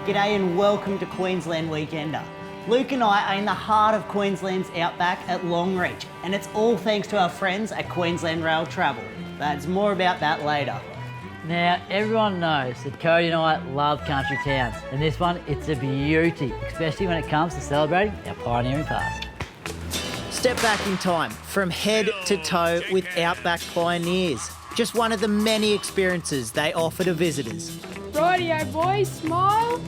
G'day and welcome to Queensland Weekender. Luke and I are in the heart of Queensland's outback at Longreach, and it's all thanks to our friends at Queensland Rail Travel. There's more about that later. Now, everyone knows that Cody and I love country towns, and this one, it's a beauty, especially when it comes to celebrating our pioneering past. Step back in time, from head to toe with Outback Pioneers. Just one of the many experiences they offer to visitors. Rightio, boys, smile.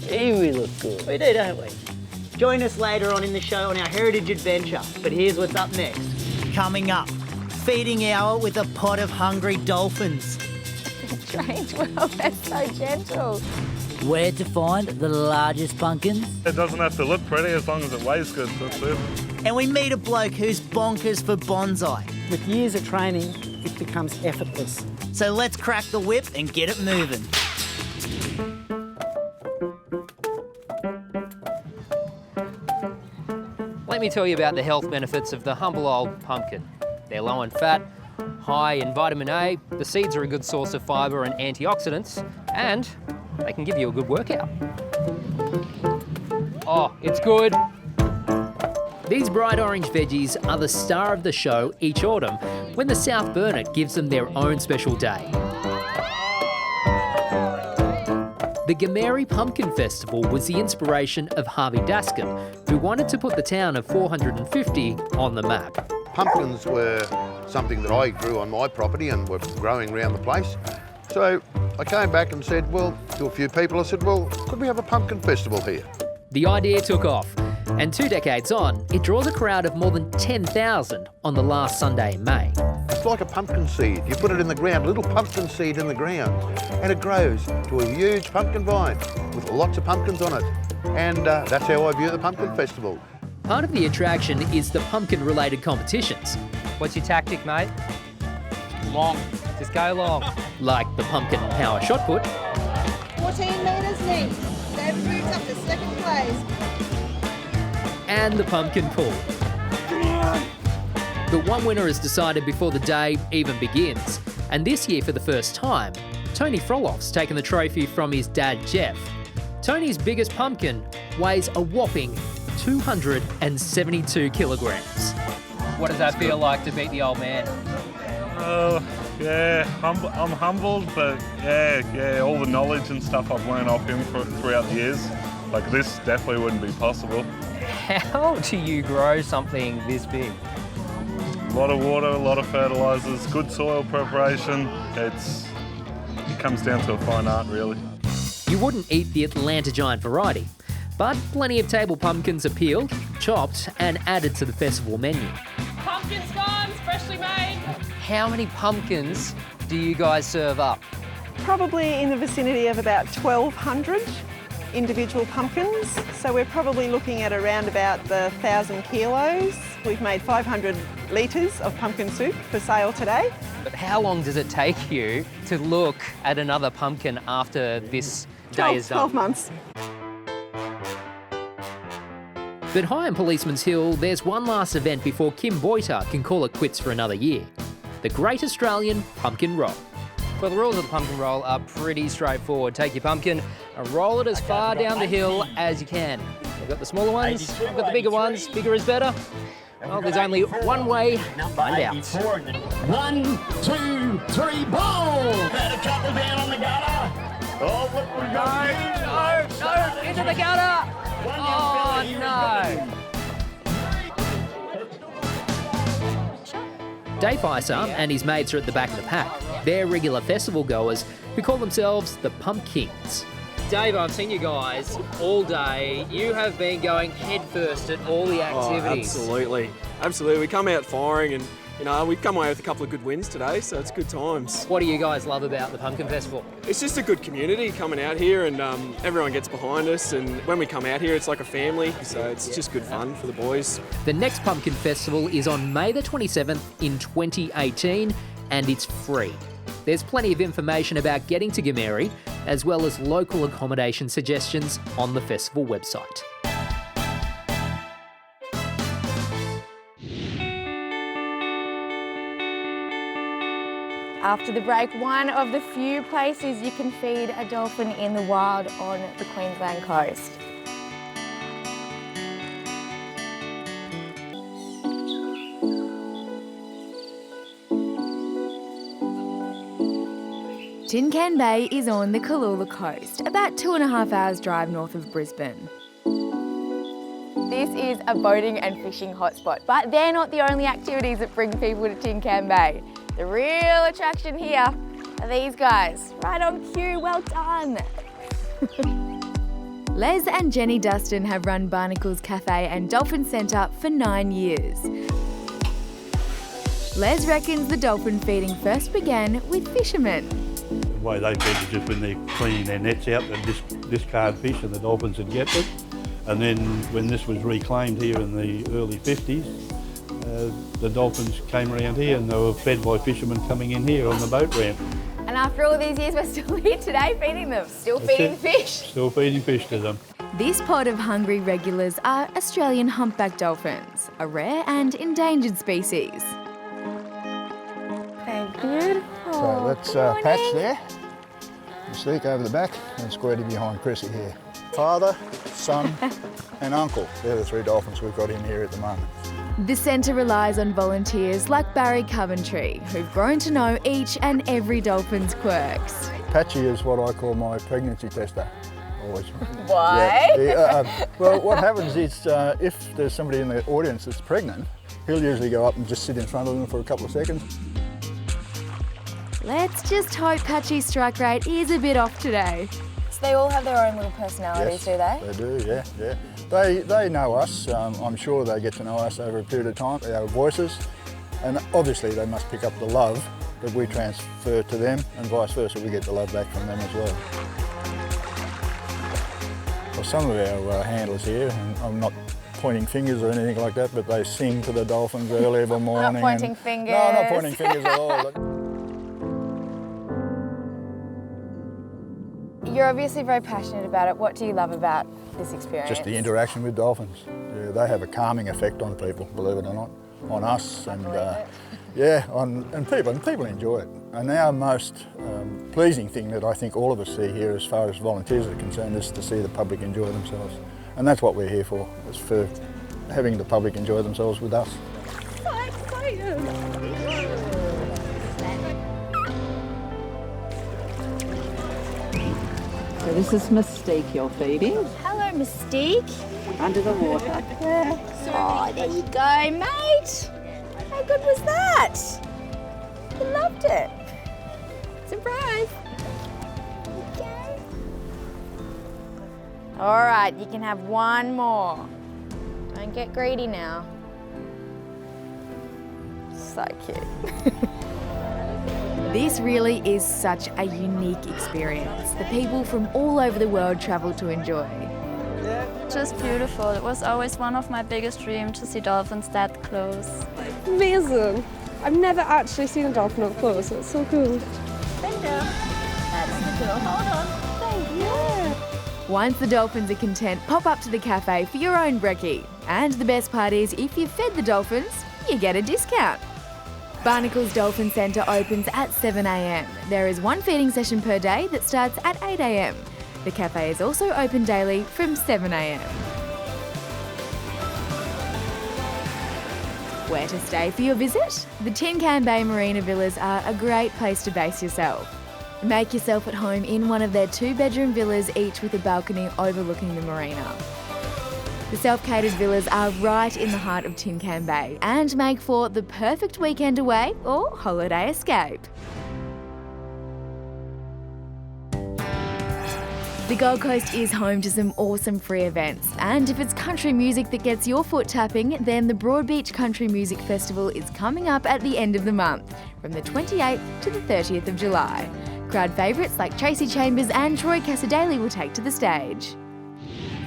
Here we look good. We do, don't we? Join us later on in the show on our heritage adventure, but here's what's up next. Coming up, feeding hour with a pot of hungry dolphins. Strange world, they're so gentle. Where to find the largest pumpkins. It doesn't have to look pretty as long as it weighs good, that's it. And we meet a bloke who's bonkers for bonsai. With years of training, it becomes effortless. So let's crack the whip and get it moving. Let me tell you about the health benefits of the humble old pumpkin. They're low in fat, high in vitamin A, the seeds are a good source of fibre and antioxidants, and they can give you a good workout. Oh, it's good. These bright orange veggies are the star of the show each autumn when the South Burnett gives them their own special day. The Goomeri Pumpkin Festival was the inspiration of Harvey Daskam, who wanted to put the town of 450 on the map. Pumpkins were something that I grew on my property and were growing around the place. So I came back and said, well, to a few people, I said, well, could we have a pumpkin festival here? The idea took off, and 2 decades on, it draws a crowd of more than 10,000 on the last Sunday in May. It's like a pumpkin seed. You put it in the ground, a little pumpkin seed in the ground, and it grows to a huge pumpkin vine with lots of pumpkins on it. And that's how I view the Pumpkin Festival. Part of the attraction is the pumpkin-related competitions. What's your tactic, mate? Long. Just go long. Like the pumpkin power shot put. 14 metres neat. They've moved up to second place. And the pumpkin pull. The one winner is decided before the day even begins. And this year, for the first time, Tony Frolof's taken the trophy from his dad, Jeff. Tony's biggest pumpkin weighs a whopping 272 kilograms. What does that feel like to beat the old man? Yeah, I'm humbled, but yeah, all the knowledge and stuff I've learned off him throughout the years, like this definitely wouldn't be possible. How do you grow something this big? A lot of water, a lot of fertilisers, good soil preparation. It comes down to a fine art, really. You wouldn't eat the Atlanta giant variety, but plenty of table pumpkins are peeled, chopped, and added to the festival menu. Pumpkin scones, freshly made. How many pumpkins do you guys serve up? Probably in the vicinity of about 1,200 individual pumpkins. So we're probably looking at around about the 1,000 kilos. We've made 500 litres of pumpkin soup for sale today. But how long does it take you to look at another pumpkin after this day is done? 12 months. But high on Policeman's Hill, there's one last event before Kim Boyta can call it quits for another year. The Great Australian Pumpkin Roll. Well, the rules of the pumpkin roll are pretty straightforward. Take your pumpkin and roll it as far down the hill as you can. We've got the smaller ones, we've got the bigger ones. Bigger is better. Well, there's only one way to find out. 1, 2, 3, ball! Better couple down on the gutter. Oh, look, we're going. No, into the gutter! Oh, no! Dave Iser and his mates are at the back of the pack. They're regular festival goers who call themselves the Pumpkins. Dave, I've seen you guys all day. You have been going headfirst at all the activities. Oh, absolutely. We come out firing and, we've come away with a couple of good wins today, so it's good times. What do you guys love about the Pumpkin Festival? It's just a good community coming out here and everyone gets behind us, and when we come out here it's like a family, so it's just good fun for the boys. The next Pumpkin Festival is on May the 27th in 2018 and it's free. There's plenty of information about getting to Goomeri, as well as local accommodation suggestions on the festival website. After the break, one of the few places you can feed a dolphin in the wild on the Queensland coast. Tin Can Bay is on the Cooloola coast, about 2.5 hours drive north of Brisbane. This is a boating and fishing hotspot, but they're not the only activities that bring people to Tin Can Bay. The real attraction here are these guys, right on cue, well done. Les and Jenny Dustin have run Barnacles Cafe and Dolphin Centre for 9 years. Les reckons the dolphin feeding first began with fishermen. The way they feed is just when they're cleaning their nets out, they discard fish and the dolphins would get it. And then when this was reclaimed here in the early 50s, the dolphins came around here and they were fed by fishermen coming in here on the boat ramp. And after all these years, we're still here today feeding them, still feeding fish. Still feeding fish to them. This pod of hungry regulars are Australian humpback dolphins, a rare and endangered species. They're beautiful. So that's Patch there, Mystique over the back, and Squirty behind Chrissy here. Father, son and uncle, they're the 3 dolphins we've got in here at the moment. The centre relies on volunteers like Barry Coventry, who've grown to know each and every dolphin's quirks. Patchy is what I call my pregnancy tester. Always. Why? Yeah. Well, what happens is if there's somebody in the audience that's pregnant, he'll usually go up and just sit in front of them for a couple of seconds. Let's just hope Patchy's strike rate is a bit off today. So they all have their own little personalities, yes, do they? They do, yeah. They know us. I'm sure they get to know us over a period of time, our voices, and obviously they must pick up the love that we transfer to them, and vice versa, we get the love back from them as well. Well, some of our handlers here, and I'm not pointing fingers or anything like that, but they sing to the dolphins early every morning. Not pointing fingers. No, not pointing fingers at all. You're obviously very passionate about it. What do you love about this experience? Just the interaction with dolphins. Yeah, they have a calming effect on people, believe it or not, on us, and and people enjoy it. And our most pleasing thing that I think all of us see here, as far as volunteers are concerned, is to see the public enjoy themselves, and that's what we're here for. Is for having the public enjoy themselves with us. So excited! So this is Mystique you're feeding. Hello, Mystique. Under the water. Oh, there you go, mate. How good was that? You loved it. Surprise. Okay. All right, you can have one more. Don't get greedy now. So cute. This really is such a unique experience that people from all over the world travel to enjoy. Just beautiful. It was always one of my biggest dreams to see dolphins that close. Amazing. I've never actually seen a dolphin up close. It's so cool. Thank you. That's cool. Hold on. Thank you. Once the dolphins are content, pop up to the cafe for your own brekkie. And the best part is, if you've fed the dolphins, you get a discount. Barnacles Dolphin Centre opens at 7 a.m. There is one feeding session per day that starts at 8 a.m. The cafe is also open daily from 7 a.m. Where to stay for your visit? The Tin Can Bay Marina Villas are a great place to base yourself. Make yourself at home in one of their 2-bedroom villas, each with a balcony overlooking the marina. The self-catered villas are right in the heart of Tin Can Bay and make for the perfect weekend away or holiday escape. The Gold Coast is home to some awesome free events, and if it's country music that gets your foot tapping, then the Broadbeach Country Music Festival is coming up at the end of the month, from the 28th to the 30th of July. Crowd favourites like Tracy Chambers and Troy Casadei will take to the stage.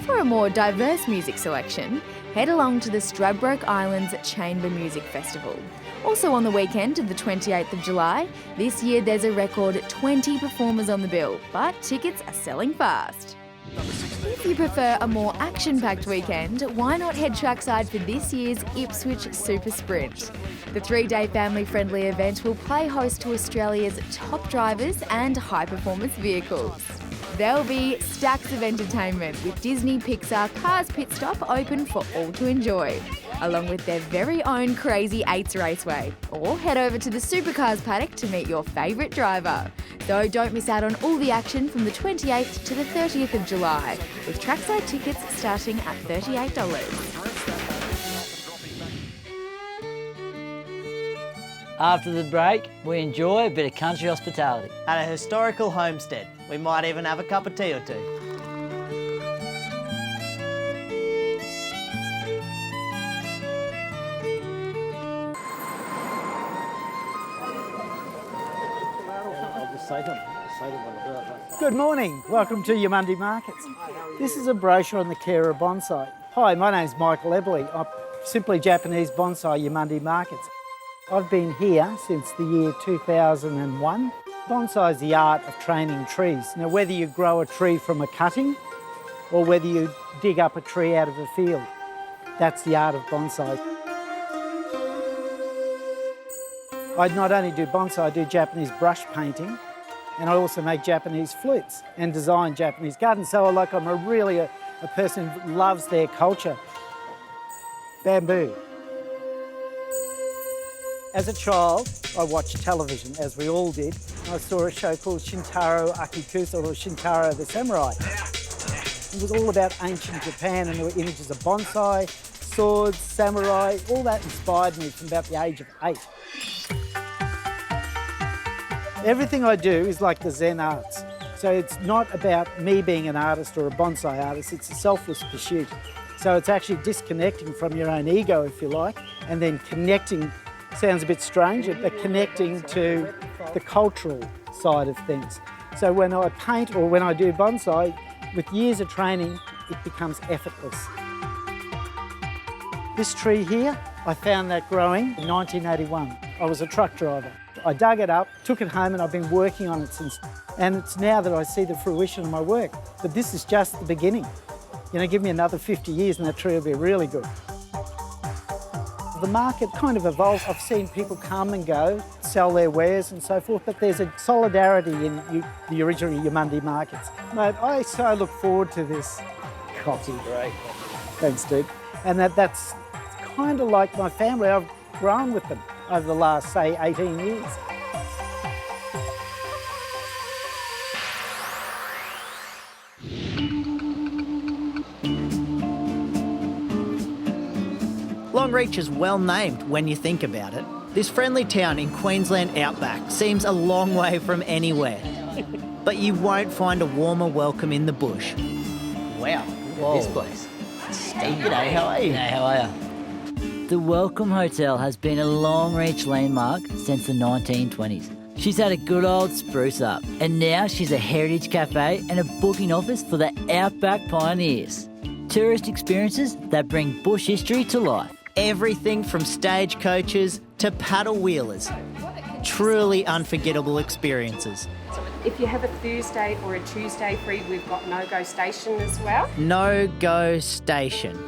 For a more diverse music selection, head along to the Stradbroke Islands Chamber Music Festival. Also on the weekend of the 28th of July, this year there's a record 20 performers on the bill, but tickets are selling fast. If you prefer a more action-packed weekend, why not head trackside for this year's Ipswich Super Sprint? The 3-day family-friendly event will play host to Australia's top drivers and high-performance vehicles. There'll be stacks of entertainment with Disney Pixar Cars Pit Stop open for all to enjoy, along with their very own Crazy 8s Raceway. Or head over to the Supercars paddock to meet your favourite driver. So don't miss out on all the action from the 28th to the 30th of July, with trackside tickets starting at $38. After the break, we enjoy a bit of country hospitality. At a historical homestead, we might even have a cup of tea or two. Good morning. Welcome to your Monday Markets. This is a brochure on the care of bonsai. Hi, my name's Michael Eberle. I'm Simply Japanese Bonsai Your Monday Markets. I've been here since the year 2001. Bonsai is the art of training trees. Now, whether you grow a tree from a cutting or whether you dig up a tree out of a field, that's the art of bonsai. I not only do bonsai, I do Japanese brush painting, and I also make Japanese flutes and design Japanese gardens. So I'm really a person who loves their culture. Bamboo. As a child, I watched television, as we all did. I saw a show called Shintaro Akikusa, or Shintaro the Samurai. It was all about ancient Japan, and there were images of bonsai, swords, samurai. All that inspired me from about the age of 8. Everything I do is like the Zen arts. So it's not about me being an artist or a bonsai artist, it's a selfless pursuit. So it's actually disconnecting from your own ego, if you like, and then connecting, sounds a bit strange, but connecting to the cultural side of things. So when I paint or when I do bonsai, with years of training, it becomes effortless. This tree here, I found that growing in 1981. I was a truck driver. I dug it up, took it home, and I've been working on it since. And it's now that I see the fruition of my work. But this is just the beginning. You know, give me another 50 years and that tree will be really good. The market kind of evolves. I've seen people come and go, sell their wares and so forth, but there's a solidarity in the original Your Monday Markets. Mate, I so look forward to this coffee. Great. Thanks, dude. And that's kind of like my family. I've grown with them over the last, say, 18 years. Longreach is well named when you think about it. This friendly town in Queensland outback seems a long way from anywhere. But you won't find a warmer welcome in the bush. Wow, look at this place. Hey, g'day, how are you? Hey, how are you? The Welcome Hotel has been a Longreach landmark since the 1920s. She's had a good old spruce up, and now she's a heritage cafe and a booking office for the outback pioneers. Tourist experiences that bring bush history to life. Everything from stagecoaches to paddle wheelers. Truly unforgettable experiences. If you have a Thursday or a Tuesday free, we've got No-Go Station as well. No-Go Station.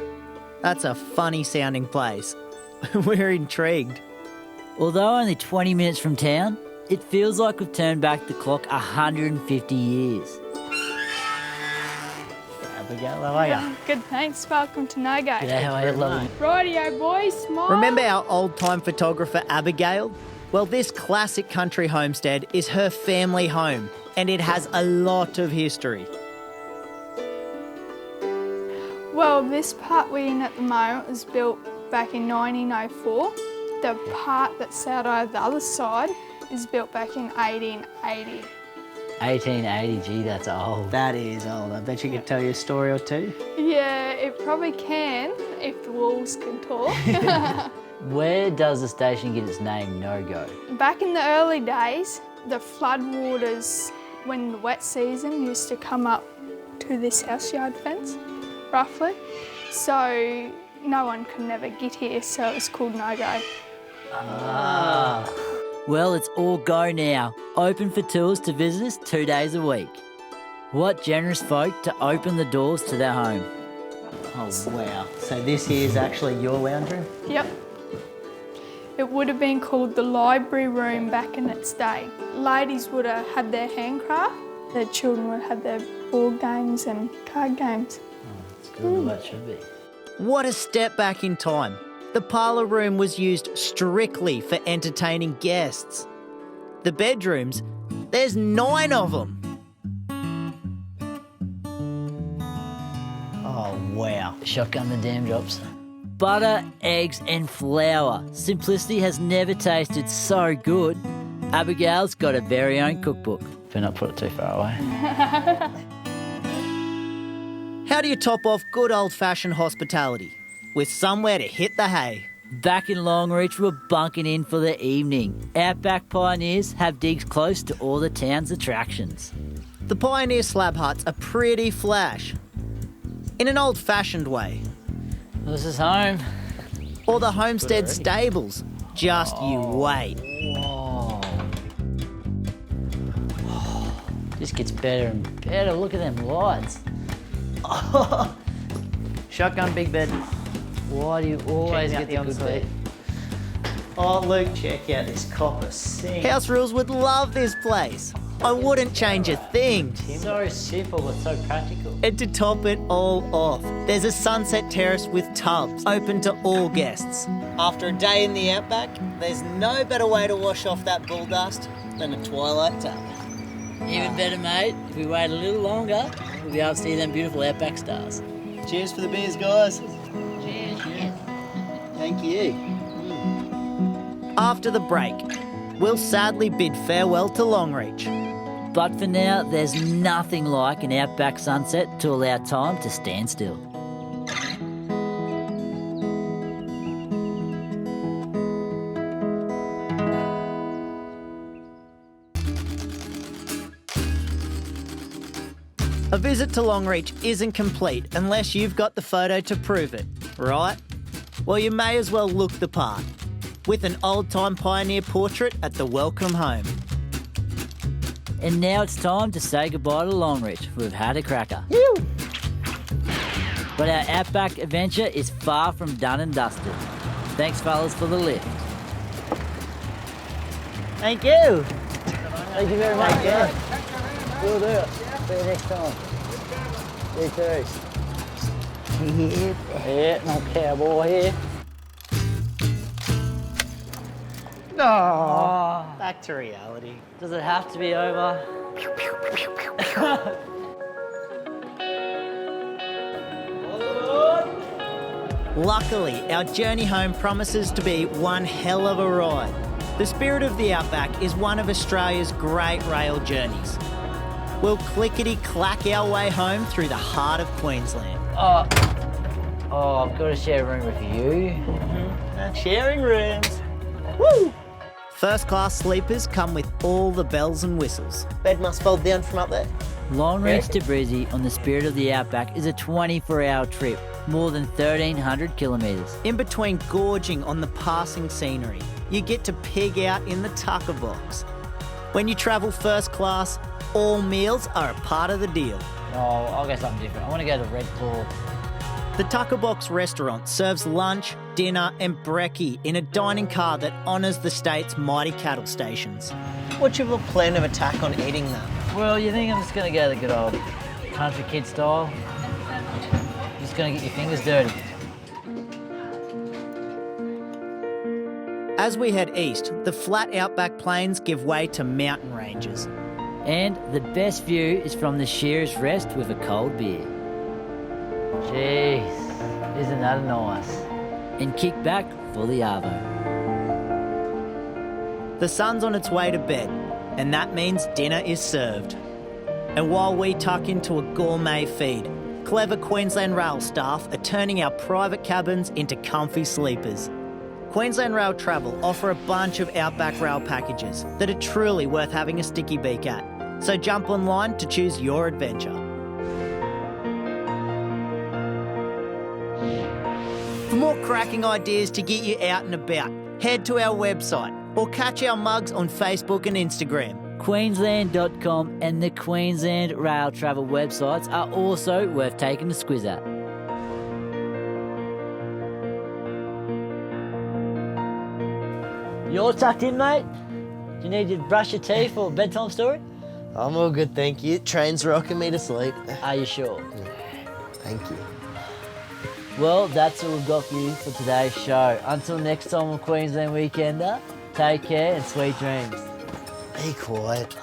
That's a funny sounding place. We're intrigued. Although only 20 minutes from town, it feels like we've turned back the clock 150 years. Abigail, how are you? Good, thanks. Welcome to No-Go. G'day, how are you? Lovely. Rightio, boys. Smile. Remember our old-time photographer, Abigail? Well, this classic country homestead is her family home, and it has a lot of history. Well, this part we're in at the moment was built back in 1904. The part that's out over the other side is built back in 1880. 1880, gee, that's old. That is old. I bet you could tell you a story or two. Yeah, it probably can, if the walls can talk. Where does the station get its name, No-Go? Back in the early days, the floodwaters, when the wet season, used to come up to this house yard fence, roughly. So no one could never get here, so it was called No-Go. Ah. Well, it's all go now. Open for tours to visitors 2 days a week. What generous folk to open the doors to their home. Oh, wow. So this here is actually your lounge room? Yep. It would have been called the library room back in its day. Ladies would have had their handcraft. Their children would have their board games and card games. It's good, that should be. What a step back in time. The parlour room was used strictly for entertaining guests. The bedrooms, there's 9 of them. Oh, wow. Shotgun the damn drops. Butter, eggs and flour. Simplicity has never tasted so good. Abigail's got a very own cookbook. Better not put it too far away. How do you top off good old-fashioned hospitality? With somewhere to hit the hay. Back in Longreach, we're bunking in for the evening. Outback pioneers have digs close to all the town's attractions. The Pioneer slab huts are pretty flash. In an old-fashioned way. This is home. Or the homestead stables. Just you wait. Whoa. This gets better and better. Look at them lights. Shotgun big bed. Why do you always get the good bed? Oh, Luke, check out this copper sink. House rules would love this place. I wouldn't change a thing. So simple but so practical. And to top it all off, there's a sunset terrace with tubs open to all guests. After a day in the outback, there's no better way to wash off that bull dust than a twilight tub. Even better, mate, if we wait a little longer, we'll be able to see them beautiful outback stars. Cheers for the beers, guys. Cheers. Thank you. After the break, we'll sadly bid farewell to Longreach. But for now, there's nothing like an outback sunset to allow time to stand still. A visit to Longreach isn't complete unless you've got the photo to prove it, right? Well, you may as well look the part, with an old-time pioneer portrait at the welcome home. And now it's time to say goodbye to Longreach. We've had a cracker. But our outback adventure is far from done and dusted. Thanks, fellas, for the lift. Thank you. Thank you very much. We'll do it. See you next time. You too. Yeah, no cowboy here. Oh, back to reality. Does it have to be over? Luckily, our journey home promises to be one hell of a ride. The Spirit of the Outback is one of Australia's great rail journeys. We'll clickety-clack our way home through the heart of Queensland. Oh, I've got to share a room with you. Sharing rooms. Woo! First class sleepers come with all the bells and whistles. Bed must fold down from up there. Longreach to Brizzy on the Spirit of the Outback is a 24-hour trip, more than 1,300 kilometres. In between gorging on the passing scenery, you get to pig out in the tucker box. When you travel first class, all meals are a part of the deal. Oh, I'll go something different. I want to go to Red Claw. The Tucker Box restaurant serves lunch, dinner and brekkie in a dining car that honours the state's mighty cattle stations. What's your plan of attack on eating that? Well, you think I'm just going to go the good old country kid style? Just going to get your fingers dirty. As we head east, the flat outback plains give way to mountain ranges. And the best view is from the Shearer's Rest with a cold beer. Jeez, isn't that nice? And kick back for the arvo. The sun's on its way to bed, and that means dinner is served. And while we tuck into a gourmet feed, clever Queensland Rail staff are turning our private cabins into comfy sleepers. Queensland Rail Travel offer a bunch of Outback Rail packages that are truly worth having a sticky beak at. So jump online to choose your adventure. For more cracking ideas to get you out and about, head to our website or catch our mugs on Facebook and Instagram. Queensland.com and the Queensland Rail Travel websites are also worth taking a squiz at. You all tucked in, mate? Do you need to brush your teeth for a bedtime story? I'm all good, thank you. Train's rocking me to sleep. Are you sure? Thank you. Well, that's all we've got for you for today's show. Until next time on Queensland Weekender, take care and sweet dreams. Be quiet.